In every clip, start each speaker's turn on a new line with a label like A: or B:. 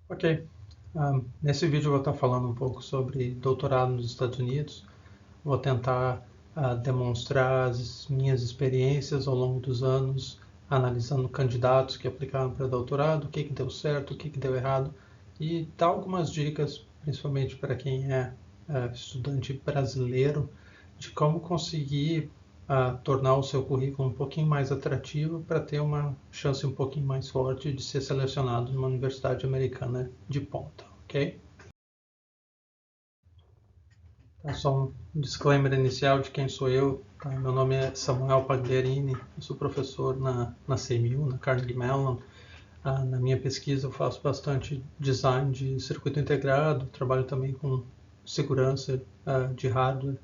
A: Ok. Nesse vídeo eu vou estar falando um pouco sobre doutorado nos Estados Unidos. Vou tentar demonstrar as minhas experiências ao longo dos anos, analisando candidatos que aplicaram para doutorado, o que deu certo, o que deu errado, e dar algumas dicas, principalmente para quem é estudante brasileiro, de como conseguir tornar o seu currículo um pouquinho mais atrativo para ter uma chance um pouquinho mais forte de ser selecionado numa universidade americana de ponta, ok? Tá, só um disclaimer inicial de quem sou eu. Tá? Meu nome é Samuel Pagliarini, eu sou professor na CMU, na Carnegie Mellon. Na minha pesquisa eu faço bastante design de circuito integrado, trabalho também com segurança de hardware.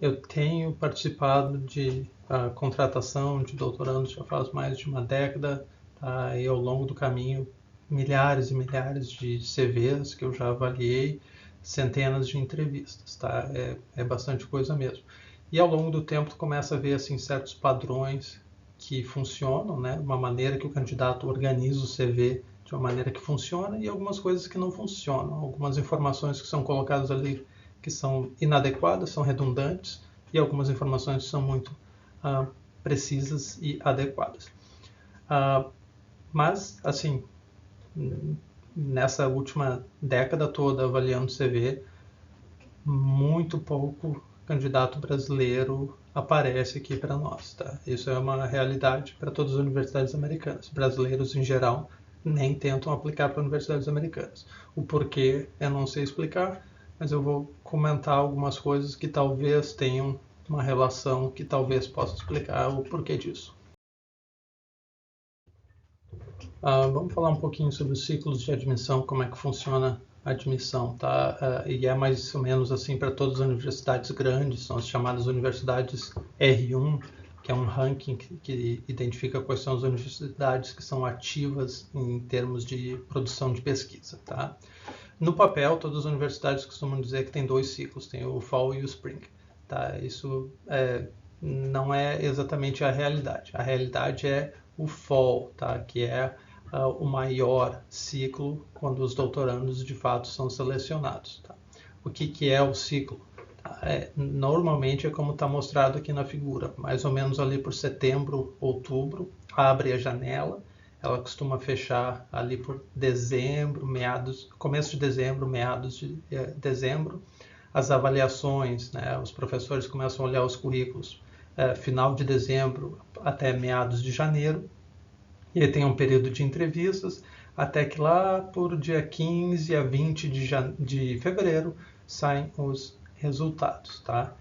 A: Eu tenho participado de contratação de doutorandos já faz mais de uma década, tá? E ao longo do caminho, milhares e milhares de CVs que eu já avaliei, centenas de entrevistas, tá? É bastante coisa mesmo. E ao longo do tempo, tu começa a ver assim, certos padrões que funcionam, né? Uma maneira que o candidato organiza o CV de uma maneira que funciona e algumas coisas que não funcionam, algumas informações que são colocadas ali que são inadequadas, são redundantes, e algumas informações são muito precisas e adequadas. Mas, assim, nessa última década toda avaliando CV, muito pouco candidato brasileiro aparece aqui para nós. Tá? Isso é uma realidade para todas as universidades americanas. Brasileiros, em geral, nem tentam aplicar para universidades americanas. O porquê eu não sei explicar, mas eu vou comentar algumas coisas que talvez tenham uma relação que talvez possa explicar o porquê disso. Vamos falar um pouquinho sobre os ciclos de admissão, como é que funciona a admissão, tá? E é mais ou menos assim para todas as universidades grandes, são as chamadas universidades R1, que é um ranking que identifica quais são as universidades que são ativas em termos de produção de pesquisa, tá? No papel, todas as universidades costumam dizer que tem dois ciclos, tem o Fall e o Spring. Tá? Isso não é exatamente a realidade. A realidade é o Fall, tá? Que é o maior ciclo quando os doutorandos de fato são selecionados. Tá? O que é o ciclo? Normalmente é como está mostrado aqui na figura, mais ou menos ali por setembro, outubro, abre a janela. Ela costuma fechar ali por dezembro, começo de dezembro, meados de dezembro. As avaliações, né, os professores começam a olhar os currículos final de dezembro até meados de janeiro. E aí tem um período de entrevistas, até que lá por dia 15 a 20 de fevereiro saem os resultados. Tá?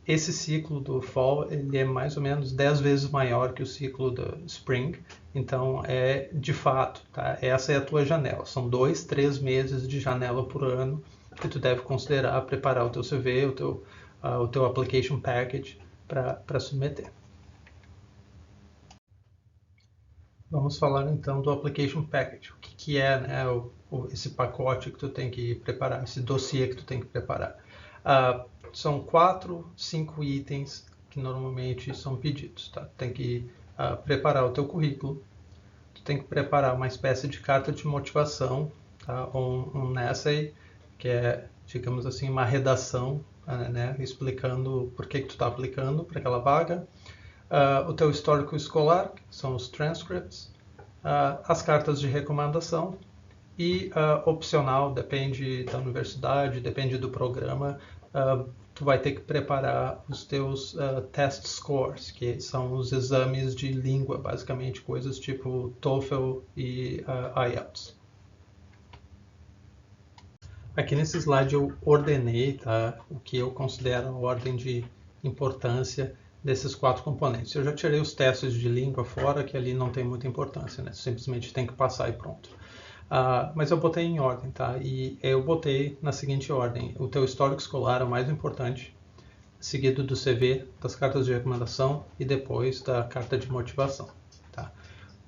A: Esse ciclo do Fall ele é mais ou menos 10 vezes maior que o ciclo do Spring, então é de fato, tá? Essa é a tua janela, são 2, 3 meses de janela por ano que tu deve considerar preparar o teu CV, o teu application package para submeter. Vamos falar então do application package, o que é, né, esse pacote que tu tem que preparar, esse dossiê que tu tem que preparar. São 4, 5 itens que normalmente são pedidos. Tá? Tu tem que preparar o teu currículo, tu tem que preparar uma espécie de carta de motivação, tá? um essay, que é, digamos assim, uma redação, né, explicando por que tu está aplicando para aquela vaga. O teu histórico escolar, que são os transcripts, as cartas de recomendação e opcional, depende da universidade, depende do programa, tu vai ter que preparar os teus test scores, que são os exames de língua, basicamente coisas tipo TOEFL e IELTS. Aqui nesse slide eu ordenei, tá, o que eu considero a ordem de importância desses 4 componentes. Eu já tirei os testes de língua fora, que ali não tem muita importância, né? Simplesmente tem que passar e pronto. Mas eu botei em ordem, tá? E eu botei na seguinte ordem: o teu histórico escolar é o mais importante, seguido do CV, das cartas de recomendação e depois da carta de motivação, tá?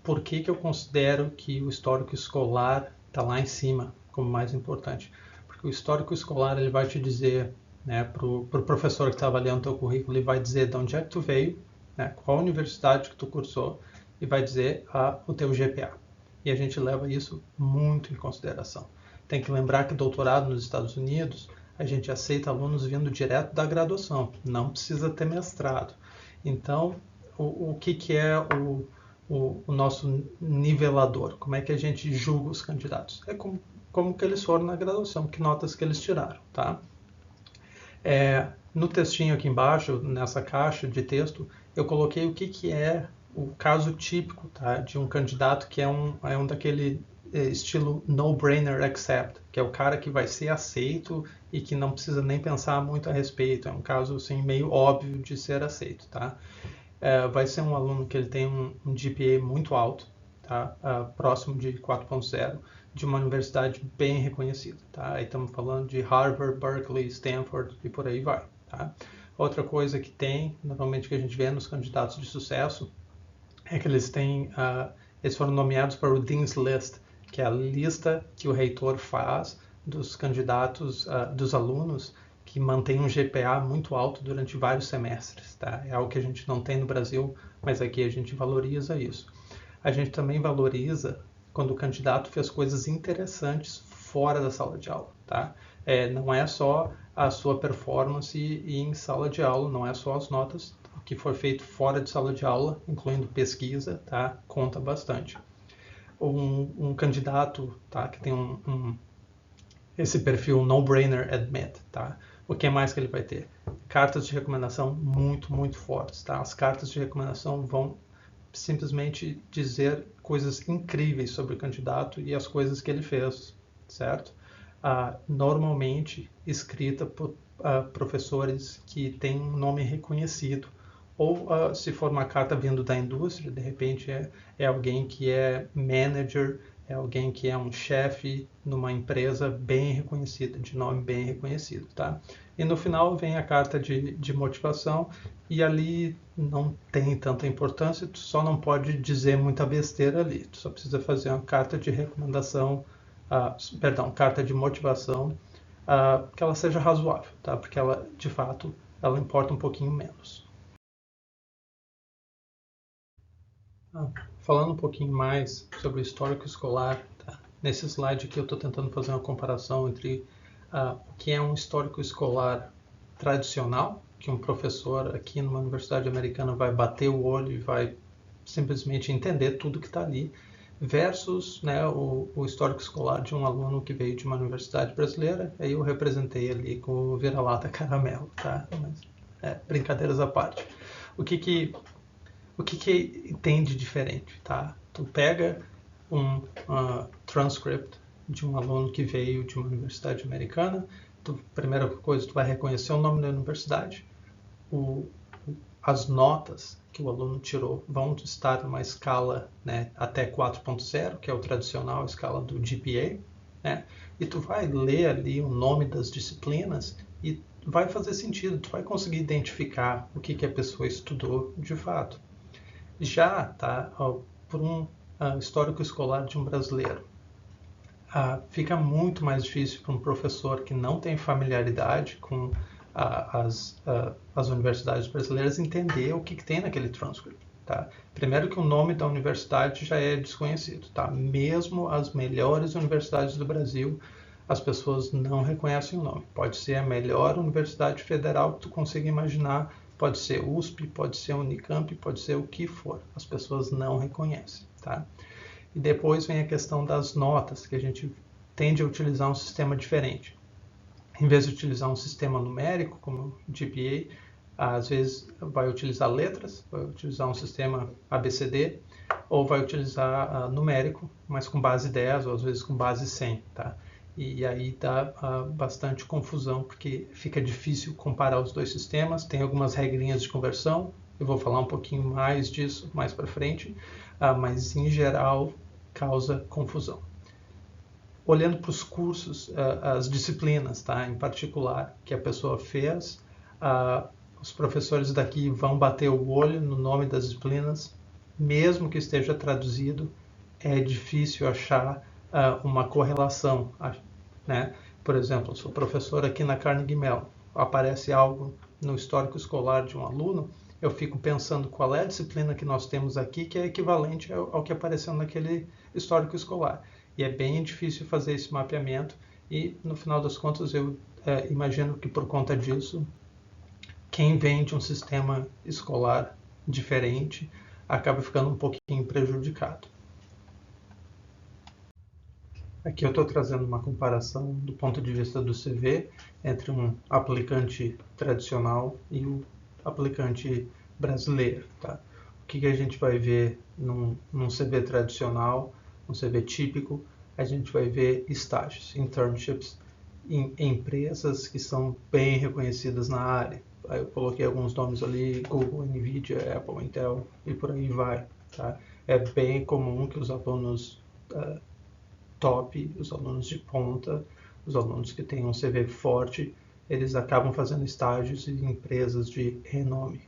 A: Por que eu considero que o histórico escolar está lá em cima como mais importante? Porque o histórico escolar ele vai te dizer, né, para o professor que está avaliando o teu currículo, ele vai dizer de onde é que tu veio, né, qual universidade que tu cursou, e vai dizer o teu GPA. e a gente leva isso muito em consideração. Tem que lembrar que doutorado nos Estados Unidos, a gente aceita alunos vindo direto da graduação, não precisa ter mestrado. Então, o que é o nosso nivelador? Como é que a gente julga os candidatos? É como que eles foram na graduação, que notas que eles tiraram, tá? No textinho aqui embaixo, nessa caixa de texto, eu coloquei o que é o caso típico, tá, de um candidato que é um daquele estilo no-brainer accept, que é o cara que vai ser aceito e que não precisa nem pensar muito a respeito. É um caso assim, meio óbvio de ser aceito. Tá? Vai ser um aluno que ele tem um GPA muito alto, tá? Próximo de 4.0, de uma universidade bem reconhecida. Tá? Aí estamos falando de Harvard, Berkeley, Stanford e por aí vai. Tá? Outra coisa que tem, normalmente que a gente vê nos candidatos de sucesso, é que eles foram nomeados para o Dean's List, que é a lista que o reitor faz dos candidatos, dos alunos que mantêm um GPA muito alto durante vários semestres. Tá? É algo que a gente não tem no Brasil, mas aqui a gente valoriza isso. A gente também valoriza quando o candidato fez coisas interessantes fora da sala de aula. Tá? Não é só a sua performance em sala de aula, não é só as notas. O que foi feito fora de sala de aula, incluindo pesquisa, tá? Conta bastante. Um candidato, tá? Que tem esse perfil no-brainer admit, tá? O que mais que ele vai ter? Cartas de recomendação muito, muito fortes, tá? As cartas de recomendação vão simplesmente dizer coisas incríveis sobre o candidato e as coisas que ele fez, certo? Normalmente escrita por professores que têm um nome reconhecido, ou se for uma carta vindo da indústria, de repente é alguém que é manager, é alguém que é um chefe numa empresa bem reconhecida, de nome bem reconhecido, tá? E no final vem a carta de motivação, e ali não tem tanta importância, tu só não pode dizer muita besteira ali, tu só precisa fazer uma carta de recomendação, carta de motivação, que ela seja razoável, tá? Porque ela, de fato, ela importa um pouquinho menos. Falando um pouquinho mais sobre o histórico escolar, tá? Nesse slide aqui eu estou tentando fazer uma comparação entre o que é um histórico escolar tradicional, que um professor aqui numa universidade americana vai bater o olho e vai simplesmente entender tudo que está ali, versus, né, o histórico escolar de um aluno que veio de uma universidade brasileira. Aí eu representei ali com o vira-lata caramelo, tá? Mas, brincadeiras à parte. O que tem de diferente, tá? Tu pega um transcript de um aluno que veio de uma universidade americana, primeira coisa, tu vai reconhecer o nome da universidade, as notas que o aluno tirou vão estar numa escala, né, até 4.0, que é o tradicional, a escala do GPA, né? E tu vai ler ali o nome das disciplinas e vai fazer sentido, tu vai conseguir identificar o que a pessoa estudou de fato. Já, tá, por um histórico escolar de um brasileiro, fica muito mais difícil para um professor que não tem familiaridade com as universidades brasileiras entender o que tem naquele transcript. Tá? Primeiro que o nome da universidade já é desconhecido. Tá? Mesmo as melhores universidades do Brasil, as pessoas não reconhecem o nome. Pode ser a melhor universidade federal que tu consiga imaginar, pode ser USP, pode ser Unicamp, pode ser o que for. As pessoas não reconhecem. Tá? E depois vem a questão das notas, que a gente tende a utilizar um sistema diferente. Em vez de utilizar um sistema numérico, como o GPA, às vezes vai utilizar letras, vai utilizar um sistema ABCD, ou vai utilizar numérico, mas com base 10, ou às vezes com base 100. Tá? E aí dá bastante confusão, porque fica difícil comparar os dois sistemas, tem algumas regrinhas de conversão, eu vou falar um pouquinho mais disso mais para frente, mas em geral causa confusão. Olhando para os cursos, as disciplinas, tá? Em particular, que a pessoa fez, os professores daqui vão bater o olho no nome das disciplinas, mesmo que esteja traduzido, é difícil achar uma correlação, né? Por exemplo, sou professor aqui na Carnegie Mellon, aparece algo no histórico escolar de um aluno, eu fico pensando qual é a disciplina que nós temos aqui que é equivalente ao que apareceu naquele histórico escolar. E é bem difícil fazer esse mapeamento e, no final das contas, eu imagino que por conta disso, quem vem de um sistema escolar diferente acaba ficando um pouquinho prejudicado. Aqui eu estou trazendo uma comparação do ponto de vista do CV entre um aplicante tradicional e o aplicante brasileiro. Tá? O que a gente vai ver num CV tradicional, num CV típico? A gente vai ver estágios, internships, em empresas que são bem reconhecidas na área. Eu coloquei alguns nomes ali, Google, Nvidia, Apple, Intel e por aí vai. Tá? É bem comum que os alunos top, os alunos de ponta, os alunos que têm um CV forte, eles acabam fazendo estágios em empresas de renome.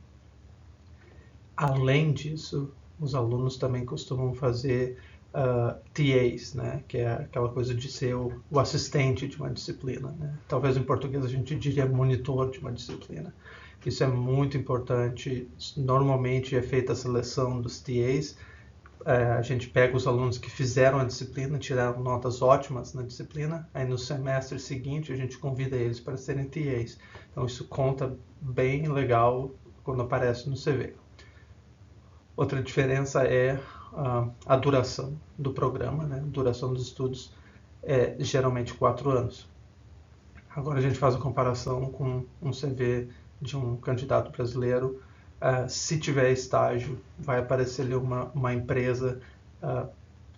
A: Além disso, os alunos também costumam fazer TAs, né, que é aquela coisa de ser o assistente de uma disciplina. Né? Talvez em português a gente diria monitor de uma disciplina. Isso é muito importante. Normalmente é feita a seleção dos TAs. A gente pega os alunos que fizeram a disciplina, tiraram notas ótimas na disciplina, aí no semestre seguinte a gente convida eles para serem TAs. Então isso conta bem legal quando aparece no CV. Outra diferença é a duração do programa, né? A duração dos estudos é geralmente 4 anos. Agora a gente faz a comparação com um CV de um candidato brasileiro. Se tiver estágio, vai aparecer ali uma empresa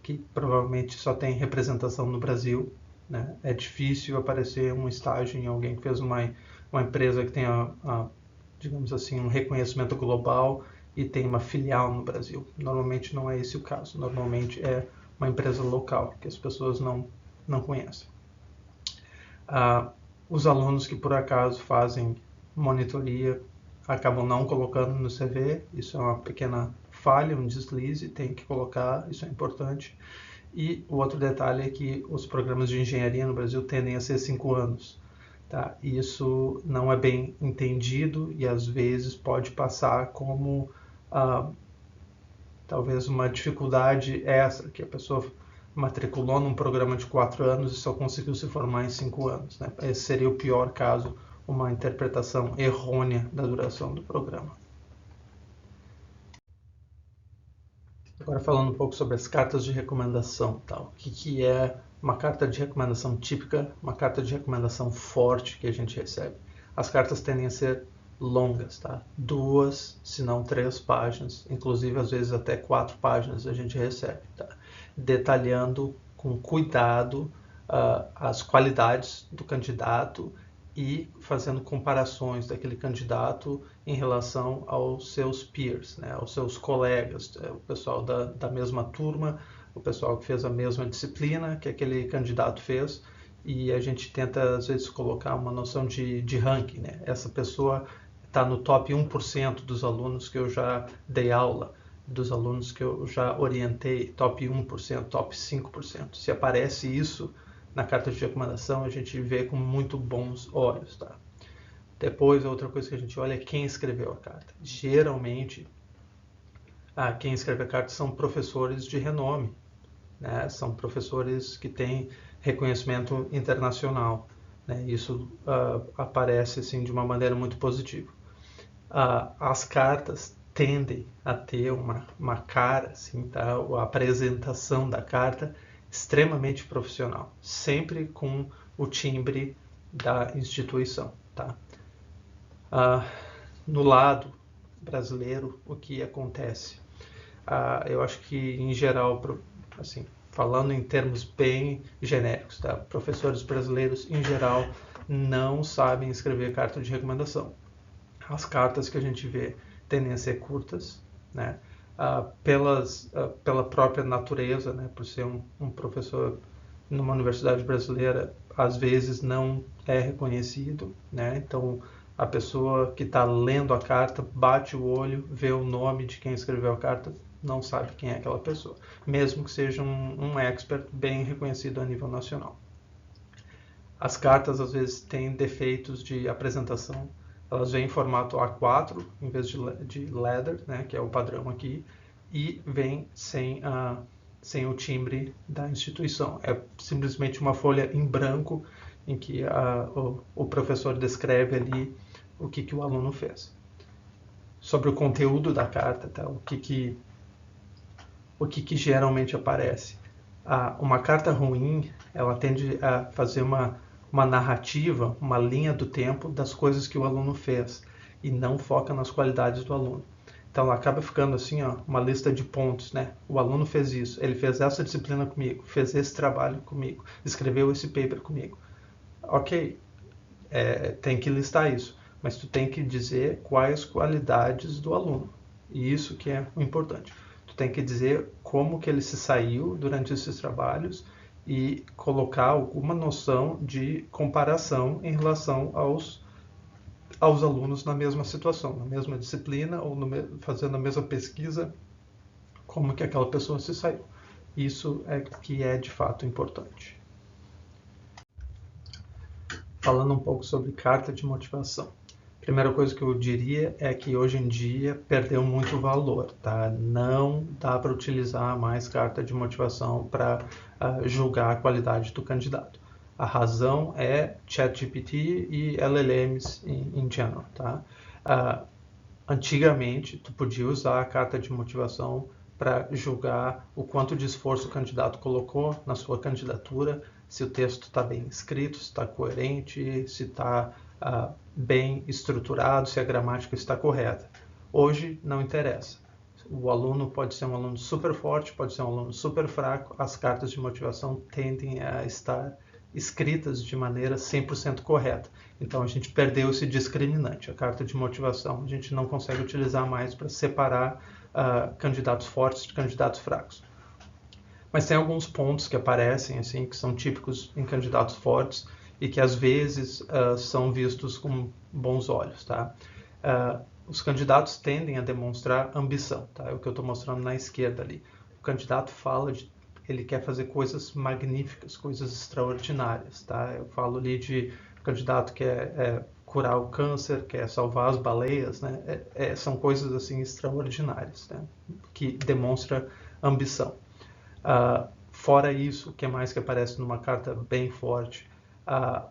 A: que provavelmente só tem representação no Brasil. Né? É difícil aparecer um estágio em alguém que fez uma empresa que tenha, digamos assim, um reconhecimento global e tem uma filial no Brasil. Normalmente não é esse o caso. Normalmente é uma empresa local que as pessoas não conhecem. Os alunos que por acaso fazem monitoria acabam não colocando no CV, isso é uma pequena falha, um deslize, tem que colocar, isso é importante. E o outro detalhe é que os programas de engenharia no Brasil tendem a ser 5 anos. Tá? Isso não é bem entendido e às vezes pode passar como talvez uma dificuldade extra, que a pessoa matriculou num programa de 4 anos e só conseguiu se formar em 5 anos. Né? Esse seria o pior caso, uma interpretação errônea da duração do programa. Agora falando um pouco sobre as cartas de recomendação. Tá? O que é uma carta de recomendação típica, uma carta de recomendação forte que a gente recebe? As cartas tendem a ser longas, tá? 2, se não 3 páginas, inclusive às vezes até 4 páginas a gente recebe, tá? Detalhando com cuidado as qualidades do candidato e fazendo comparações daquele candidato em relação aos seus peers, né, aos seus colegas, o pessoal da mesma turma, o pessoal que fez a mesma disciplina que aquele candidato fez, e a gente tenta às vezes colocar uma noção de ranking, né? Essa pessoa está no top 1% dos alunos que eu já dei aula, dos alunos que eu já orientei, top 1%, top 5%. Se aparece isso na carta de recomendação, a gente vê com muito bons olhos. Tá? Depois, outra coisa que a gente olha é quem escreveu a carta. Geralmente, quem escreve a carta são professores de renome, né? São professores que têm reconhecimento internacional. Né? Isso aparece assim, de uma maneira muito positiva. As cartas tendem a ter uma cara, assim, tá? A apresentação da carta extremamente profissional, sempre com o timbre da instituição. Tá? No lado brasileiro, o que acontece? Eu acho que, em geral, assim, falando em termos bem genéricos, tá? Professores brasileiros, em geral, não sabem escrever carta de recomendação. As cartas que a gente vê tendem a ser curtas, né? Pela própria natureza, né? Por ser um professor numa universidade brasileira, às vezes não é reconhecido, né? Então, a pessoa que está lendo a carta bate o olho, vê o nome de quem escreveu a carta, não sabe quem é aquela pessoa, mesmo que seja um expert bem reconhecido a nível nacional. As cartas, às vezes, têm defeitos de apresentação. Elas vêm em formato A4 em vez de leather, né, que é o padrão aqui, e vem sem o timbre da instituição. É simplesmente uma folha em branco em que o professor descreve ali o que o aluno fez. Sobre o conteúdo da carta, tá? o que geralmente aparece. Uma carta ruim, ela tende a fazer uma narrativa, uma linha do tempo das coisas que o aluno fez e não foca nas qualidades do aluno. Então ela acaba ficando assim, ó, uma lista de pontos, né? O aluno fez isso, ele fez essa disciplina comigo, fez esse trabalho comigo, escreveu esse paper comigo. Ok, tem que listar isso, mas tu tem que dizer quais qualidades do aluno. E isso que é o importante. Tu tem que dizer como que ele se saiu durante esses trabalhos e colocar alguma noção de comparação em relação aos alunos na mesma situação, na mesma disciplina ou fazendo a mesma pesquisa, como que aquela pessoa se saiu. Isso é que é de fato importante. Falando um pouco sobre carta de motivação. A primeira coisa que eu diria é que hoje em dia perdeu muito valor, tá? Não dá para utilizar mais carta de motivação para julgar a qualidade do candidato. A razão é ChatGPT e LLMs em geral, tá? Antigamente, tu podia usar a carta de motivação para julgar o quanto de esforço o candidato colocou na sua candidatura, se o texto está bem escrito, se está coerente, se está bem estruturado, se a gramática está correta. Hoje não interessa. O aluno pode ser um aluno super forte, pode ser um aluno super fraco, as cartas de motivação tendem a estar escritas de maneira 100% correta. Então a gente perdeu esse discriminante. A carta de motivação a gente não consegue utilizar mais para separar candidatos fortes de candidatos fracos. Mas tem alguns pontos que aparecem, assim, que são típicos em candidatos fortes e que às vezes são vistos com bons olhos, tá? Os candidatos tendem a demonstrar ambição, tá? É o que eu estou mostrando na esquerda ali. O candidato fala ele quer fazer coisas magníficas, coisas extraordinárias, tá? Eu falo ali de candidato que quer curar o câncer, quer salvar as baleias, né? São coisas assim extraordinárias, né? Que demonstra ambição. Fora isso, o que mais que aparece numa carta bem forte?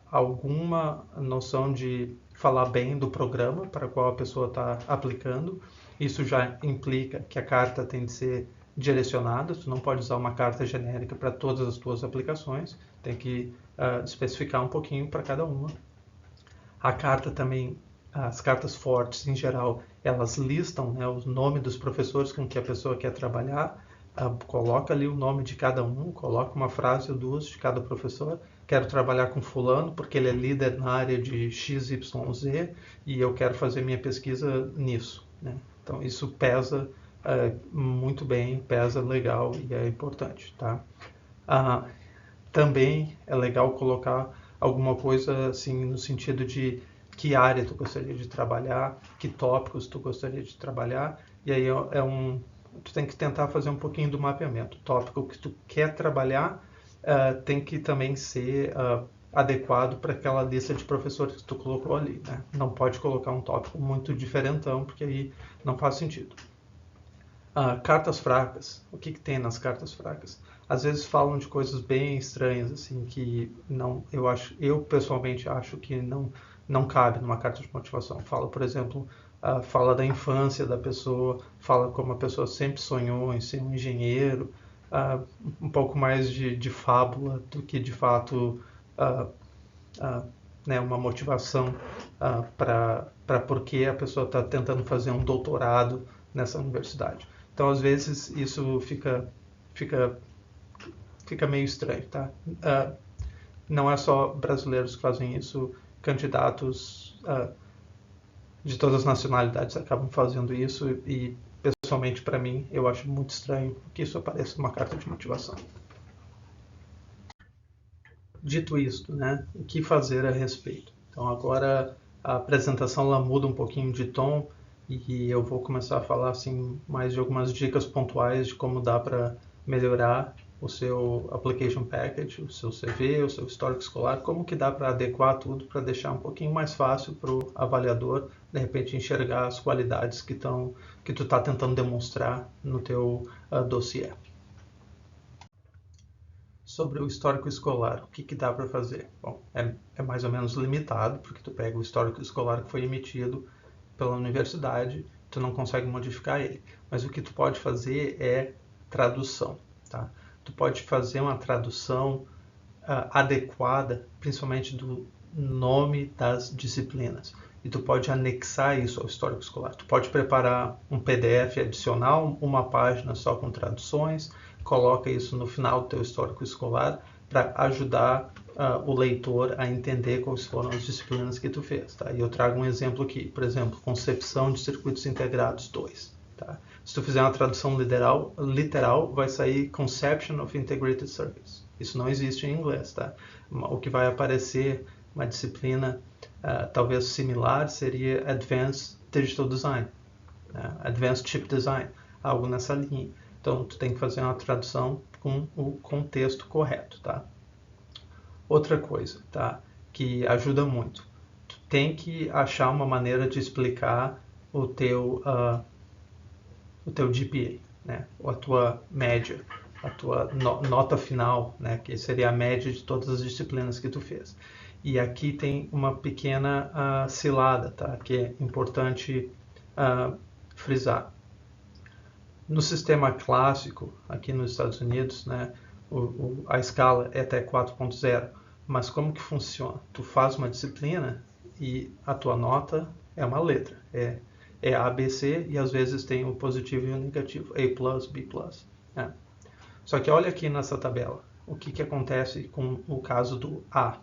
A: Alguma noção de falar bem do programa para o qual a pessoa está aplicando. Isso já implica que a carta tem de ser direcionada, tu não pode usar uma carta genérica para todas as tuas aplicações, tem que especificar um pouquinho para cada uma. A carta também, as cartas fortes em geral, elas listam, né, o nome dos professores com que a pessoa quer trabalhar, coloca ali o nome de cada um, coloca uma frase ou duas de cada professor. Quero trabalhar com fulano porque ele é líder na área de XYZ e eu quero fazer minha pesquisa nisso, né? Então isso pesa muito bem, pesa legal e é importante, tá? Também é legal colocar alguma coisa assim no sentido de que área tu gostaria de trabalhar, que tópicos tu gostaria de trabalhar, e aí tu tem que tentar fazer um pouquinho do mapeamento. O tópico que tu quer trabalhar tem que também ser adequado para aquela lista de professores que tu colocou ali, né? Não pode colocar um tópico muito diferentão, porque aí não faz sentido. Cartas fracas. O que tem nas cartas fracas? Às vezes falam de coisas bem estranhas, assim, que eu pessoalmente acho que não cabe numa carta de motivação. Fala, por exemplo, fala da infância da pessoa, fala como a pessoa sempre sonhou em ser um engenheiro, um pouco mais de fábula do que de fato né, uma motivação para por que a pessoa está tentando fazer um doutorado nessa universidade. Então, às vezes, isso fica meio estranho, tá? Não é só brasileiros que fazem isso, candidatos de todas as nacionalidades acabam fazendo isso e, pessoalmente, para mim, eu acho muito estranho que isso apareça numa carta de motivação. Dito isto, né, o que fazer a respeito? Então, agora a apresentação ela muda um pouquinho de tom e eu vou começar a falar assim, mais de algumas dicas pontuais de como dá para melhorar o seu application package, o seu CV, o seu histórico escolar, como que dá para adequar tudo para deixar um pouquinho mais fácil para o avaliador, de repente, enxergar as qualidades que tu está tentando demonstrar no teu dossiê. Sobre o histórico escolar, o que dá para fazer? Bom, é mais ou menos limitado, porque tu pega o histórico escolar que foi emitido pela universidade, tu não consegue modificar ele. Mas o que tu pode fazer é tradução, tá? Tu pode fazer uma tradução adequada, principalmente do nome das disciplinas. E tu pode anexar isso ao histórico escolar. Tu pode preparar um PDF adicional, uma página só com traduções, coloca isso no final do teu histórico escolar para ajudar o leitor a entender quais foram as disciplinas que tu fez. Tá? E eu trago um exemplo aqui, por exemplo, Concepção de Circuitos Integrados 2. Tá? Se tu fizer uma tradução literal, vai sair Conception of Integrated Circuits. Isso não existe em inglês. Tá? O que vai aparecer, uma disciplina talvez similar, seria Advanced Digital Design, Advanced Chip Design, algo nessa linha. Então, tu tem que fazer uma tradução com o contexto correto, tá? Outra coisa, tá? Que ajuda muito. Tu tem que achar uma maneira de explicar o teu GPA, né? Ou a tua média, a tua nota final, né? Que seria a média de todas as disciplinas que tu fez. E aqui tem uma pequena cilada, tá? Que é importante frisar. No sistema clássico, aqui nos Estados Unidos, né, a escala é até 4.0, mas como que funciona? Tu faz uma disciplina e a tua nota é uma letra, é A, B, C, e às vezes tem o positivo e o negativo, A+, B+. Né? Só que olha aqui nessa tabela, o que acontece com o caso do A.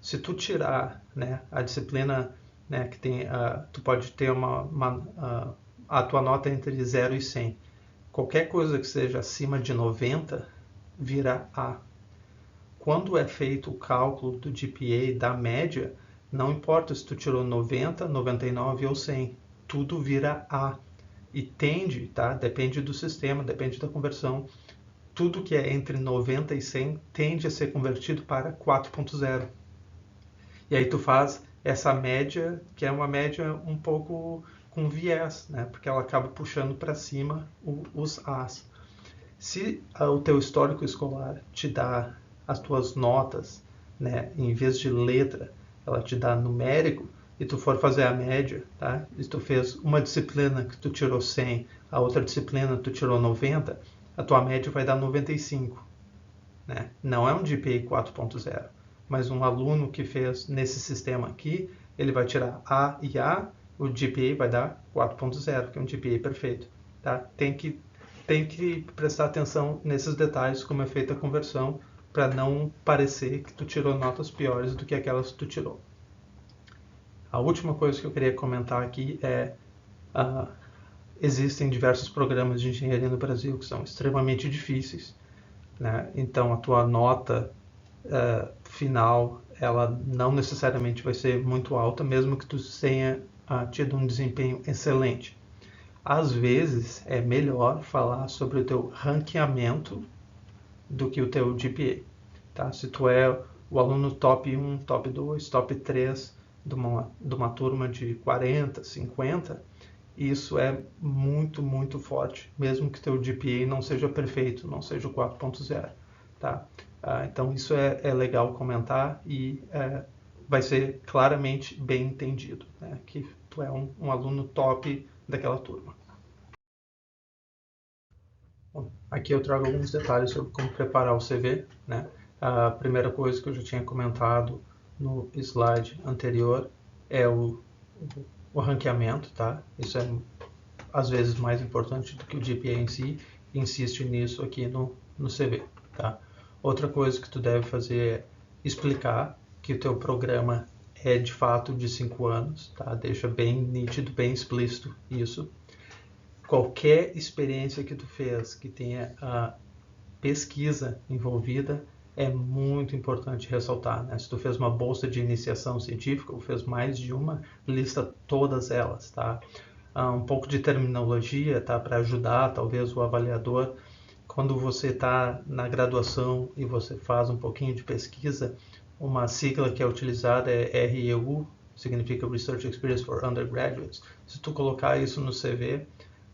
A: Se tu tirar, né, a disciplina, né, que tem, tu pode ter a tua nota entre 0 e 100. Qualquer coisa que seja acima de 90 vira A. Quando é feito o cálculo do GPA da média, não importa se tu tirou 90, 99 ou 100, tudo vira A. E tende, tá? Depende do sistema, depende da conversão, tudo que é entre 90 e 100 tende a ser convertido para 4.0. E aí tu faz essa média, que é uma média um pouco com viés, né? Porque ela acaba puxando para cima os As. Se o teu histórico escolar te dá as tuas notas, né, em vez de letra, ela te dá numérico, e tu for fazer a média, tá? E tu fez uma disciplina que tu tirou 100, a outra disciplina tu tirou 90, a tua média vai dar 95. Né? Não é um GPA 4.0, mas um aluno que fez nesse sistema aqui, ele vai tirar A e A, o GPA vai dar 4.0, que é um GPA perfeito. Tá? Tem que prestar atenção nesses detalhes, como é feita a conversão, para não parecer que tu tirou notas piores do que aquelas que tu tirou. A última coisa que eu queria comentar aqui é existem diversos programas de engenharia no Brasil que são extremamente difíceis, né? Então a tua nota final, ela não necessariamente vai ser muito alta, mesmo que tu tenha tido um desempenho excelente. Às vezes é melhor falar sobre o teu ranqueamento do que o teu GPA. Tá? Se tu é o aluno top 1, top 2, top 3 de uma turma de 40, 50, isso é muito, muito forte, mesmo que teu GPA não seja perfeito, não seja o 4.0. Tá? Então isso é legal comentar e vai ser claramente bem entendido, né? Que tu é um aluno top daquela turma. Bom, aqui eu trago alguns detalhes sobre como preparar o CV, né? A primeira coisa que eu já tinha comentado no slide anterior é o ranqueamento, tá? Isso é às vezes mais importante do que o GPA em si, insiste nisso aqui no CV, tá? Outra coisa que tu deve fazer é explicar que o teu programa é de fato de 5 anos, tá? Deixa bem nítido, bem explícito isso. Qualquer experiência que tu fez que tenha a pesquisa envolvida é muito importante ressaltar, né? Se tu fez uma bolsa de iniciação científica ou fez mais de uma, lista todas elas, tá? Um pouco de terminologia, tá? Para ajudar talvez o avaliador quando você está na graduação e você faz um pouquinho de pesquisa, uma sigla que é utilizada é REU, significa Research Experience for Undergraduates. Se tu colocar isso no CV,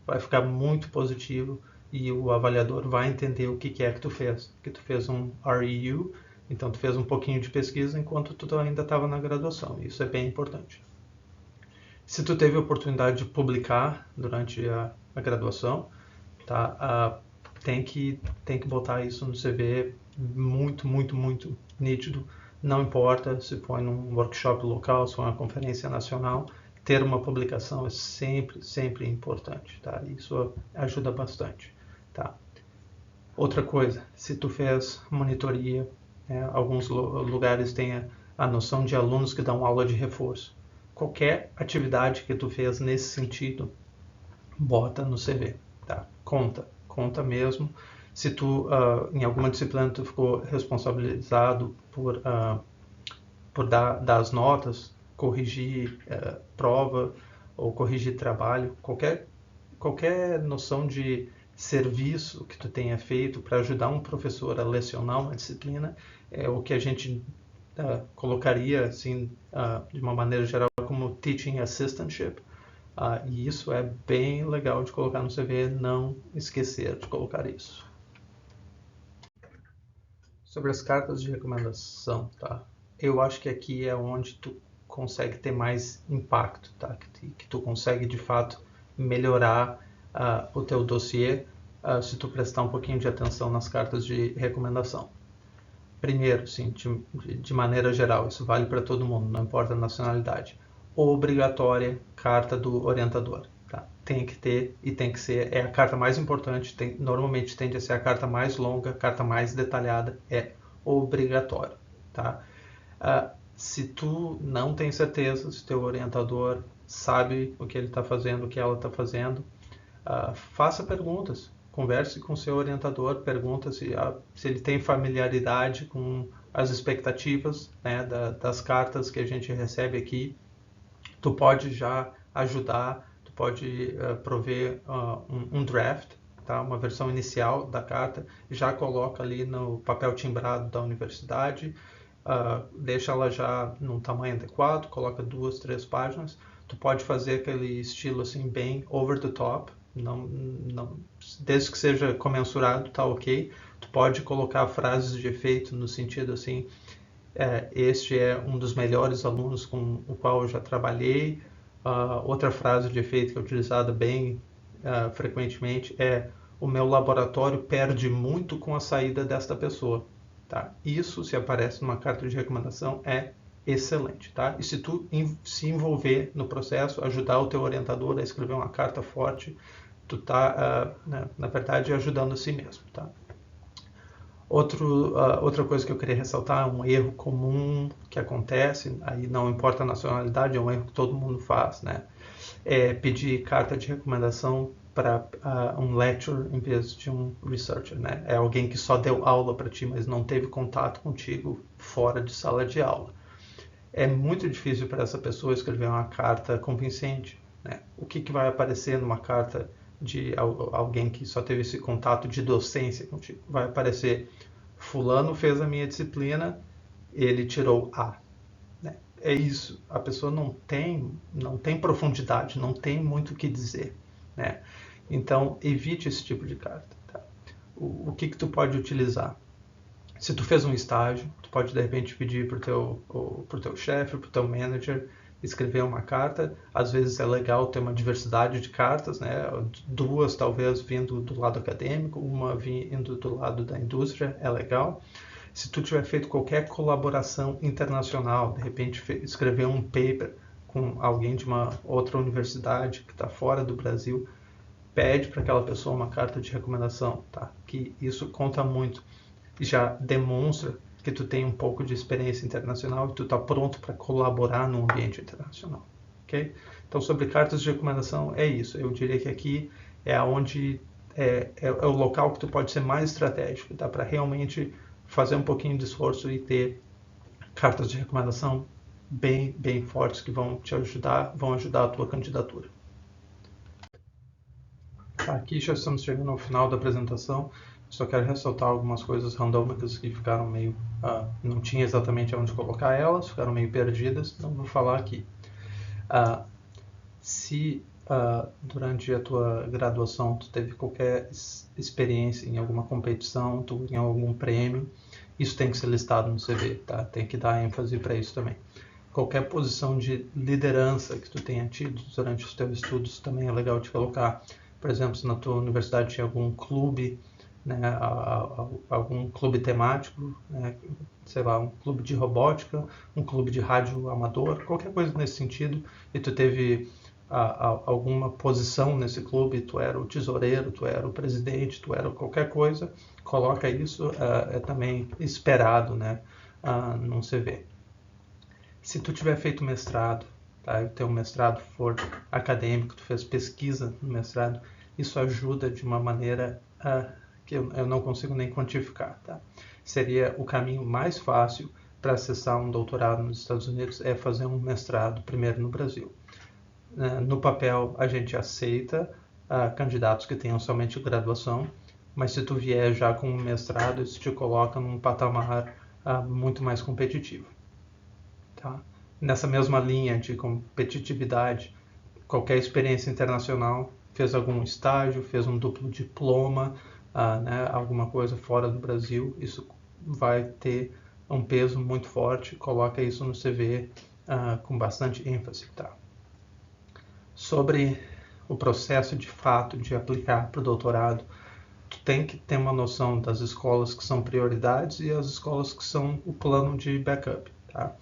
A: vai ficar muito positivo e o avaliador vai entender o que é que tu fez. Que tu fez um REU, então tu fez um pouquinho de pesquisa enquanto tu ainda estava na graduação. Isso é bem importante. Se tu teve a oportunidade de publicar durante a graduação, tá? Tem que botar isso no CV muito, muito, muito nítido. Não importa se foi num workshop local, se foi uma conferência nacional, ter uma publicação é sempre, sempre importante, tá? Isso ajuda bastante, tá? Outra coisa, se tu fez monitoria, alguns lugares têm a noção de alunos que dão aula de reforço. Qualquer atividade que tu fez nesse sentido, bota no CV, tá? Conta mesmo. Se tu, em alguma disciplina, tu ficou responsabilizado por dar as notas, corrigir prova ou corrigir trabalho, qualquer noção de serviço que tu tenha feito para ajudar um professor a lecionar uma disciplina, é o que a gente colocaria, assim, de uma maneira geral, como teaching assistantship. E isso é bem legal de colocar no CV, não esquecer de colocar isso. Sobre as cartas de recomendação, tá? Eu acho que aqui é onde tu consegue ter mais impacto, tá? Que tu consegue, de fato, melhorar o teu dossiê se tu prestar um pouquinho de atenção nas cartas de recomendação. Primeiro, sim, de maneira geral, isso vale para todo mundo, não importa a nacionalidade. Obrigatória carta do orientador. Tá? Tem que ter e tem que ser, é a carta mais importante, normalmente tende a ser a carta mais longa, a carta mais detalhada, é obrigatório. Tá? Se tu não tem certeza se teu orientador sabe o que ele está fazendo, o que ela está fazendo, faça perguntas. Converse com seu orientador, pergunta se ele tem familiaridade com as expectativas, né, das cartas que a gente recebe aqui. Tu pode já ajudar, tu pode prover um draft, tá, uma versão inicial da carta, já coloca ali no papel timbrado da universidade, deixa ela já num tamanho adequado, coloca 2, 3 páginas. Tu pode fazer aquele estilo assim bem over the top, não, desde que seja comensurado, tá ok. Tu pode colocar frases de efeito no sentido assim, este é um dos melhores alunos com o qual eu já trabalhei. Outra frase de efeito que é utilizada bem frequentemente é: o meu laboratório perde muito com a saída desta pessoa. Tá? Isso, se aparece numa carta de recomendação, é excelente. Tá? E se tu se envolver no processo, ajudar o teu orientador a escrever uma carta forte, tu tá, na verdade, ajudando a si mesmo. Tá? Outra coisa que eu queria ressaltar, um erro comum que acontece, aí não importa a nacionalidade, é um erro que todo mundo faz, né? É pedir carta de recomendação para um lecturer em vez de um researcher, né? É alguém que só deu aula para ti, mas não teve contato contigo fora de sala de aula. É muito difícil para essa pessoa escrever uma carta convincente, né? O que vai aparecer numa carta de alguém que só teve esse contato de docência contigo? Vai aparecer: fulano fez a minha disciplina, ele tirou A. Né? É isso, a pessoa não tem profundidade, não tem muito o que dizer. Né? Então, evite esse tipo de carta. Tá? O que tu pode utilizar? Se tu fez um estágio, tu pode de repente pedir pro teu chefe, pro teu manager, escrever uma carta. Às vezes é legal ter uma diversidade de cartas, né? 2 talvez vindo do lado acadêmico, uma vindo do lado da indústria, é legal. Se tu tiver feito qualquer colaboração internacional, de repente escrever um paper com alguém de uma outra universidade que está fora do Brasil, pede para aquela pessoa uma carta de recomendação, tá? Que isso conta muito e já demonstra que tu tem um pouco de experiência internacional e tu está pronto para colaborar no ambiente internacional, ok? Então, sobre cartas de recomendação, é isso. Eu diria que aqui é onde é o local que tu pode ser mais estratégico, tá? Para realmente fazer um pouquinho de esforço e ter cartas de recomendação bem fortes que vão te ajudar, vão ajudar a tua candidatura. Aqui já estamos chegando ao final da apresentação. Só quero ressaltar algumas coisas randômicas que ficaram meio... não tinha exatamente onde colocar elas, ficaram meio perdidas, então vou falar aqui. Se durante a tua graduação tu teve qualquer experiência em alguma competição, tu ganhou algum prêmio, isso tem que ser listado no CV, tá? Tem que dar ênfase para isso também. Qualquer posição de liderança que tu tenha tido durante os teus estudos também é legal de colocar. Por exemplo, se na tua universidade tinha algum clube, né, algum clube temático, né, sei lá, um clube de robótica, um clube de rádio amador, qualquer coisa nesse sentido, e tu teve alguma posição nesse clube, tu era o tesoureiro, tu era o presidente, tu era qualquer coisa, coloca isso, é também esperado, né, num CV. Se tu tiver feito mestrado, tá, e teu mestrado for acadêmico, tu fez pesquisa no mestrado, isso ajuda de uma maneira que eu não consigo nem quantificar, tá? Seria o caminho mais fácil para acessar um doutorado nos Estados Unidos é fazer um mestrado primeiro no Brasil. No papel, a gente aceita candidatos que tenham somente graduação, mas se tu vier já com um mestrado, isso te coloca num patamar muito mais competitivo. Tá? Nessa mesma linha de competitividade, qualquer experiência internacional, fez algum estágio, fez um duplo diploma, né, alguma coisa fora do Brasil, isso vai ter um peso muito forte, coloca isso no CV com bastante ênfase. Tá? Sobre o processo de fato de aplicar para o doutorado, tu tem que ter uma noção das escolas que são prioridades e as escolas que são o plano de backup. Tá?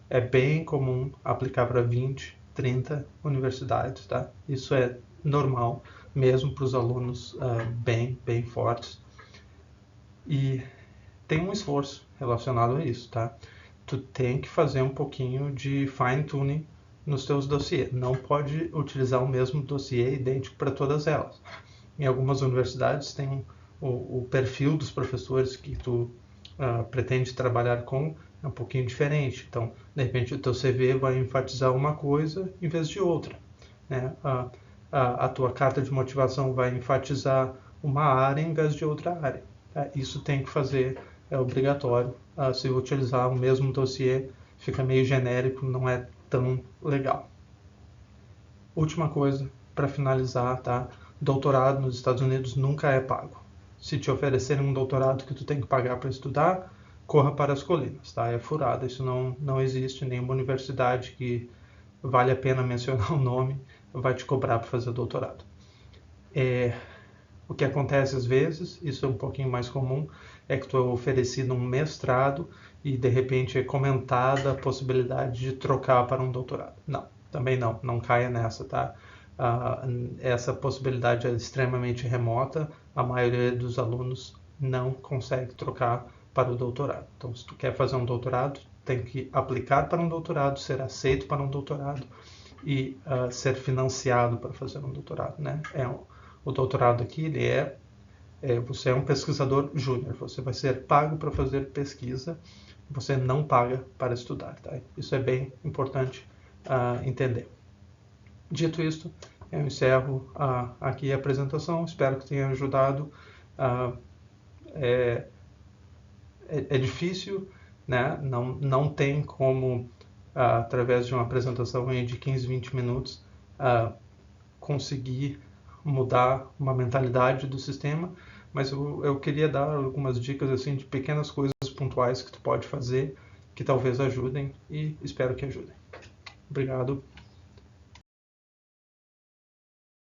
A: É bem comum aplicar para 20, 30 universidades. Tá? Isso é normal, mesmo para os alunos bem fortes. E tem um esforço relacionado a isso. Tá? Tu tem que fazer um pouquinho de fine-tuning nos teus dossiês. Não pode utilizar o mesmo dossiê idêntico para todas elas. Em algumas universidades tem o perfil dos professores que tu pretende trabalhar com é um pouquinho diferente. Então, de repente, o teu CV vai enfatizar uma coisa em vez de outra. Né? A tua carta de motivação vai enfatizar uma área em vez de outra área. Tá? Isso tem que fazer, é obrigatório. Se utilizar o mesmo dossiê, fica meio genérico, não é tão legal. Última coisa, para finalizar, tá? Doutorado nos Estados Unidos nunca é pago. Se te oferecerem um doutorado que tu tem que pagar para estudar, corra para as colinas, tá? É furada, isso não existe. Nenhuma universidade que vale a pena mencionar o nome vai te cobrar para fazer doutorado. O que acontece às vezes, isso é um pouquinho mais comum, é que tu é oferecido um mestrado e de repente é comentada a possibilidade de trocar para um doutorado. Não, também não caia nessa, tá? Essa possibilidade é extremamente remota, a maioria dos alunos não consegue trocar para o doutorado. Então, se tu quer fazer um doutorado, tem que aplicar para um doutorado, ser aceito para um doutorado e ser financiado para fazer um doutorado, né? O doutorado aqui, você é um pesquisador júnior, você vai ser pago para fazer pesquisa, você não paga para estudar, tá? Isso é bem importante entender. Dito isto, eu encerro aqui a apresentação, espero que tenha ajudado. É difícil, né? Não tem como, através de uma apresentação de 15, 20 minutos, conseguir mudar uma mentalidade do sistema, mas eu queria dar algumas dicas assim de pequenas coisas pontuais que tu pode fazer, que talvez ajudem, e espero que ajudem. Obrigado.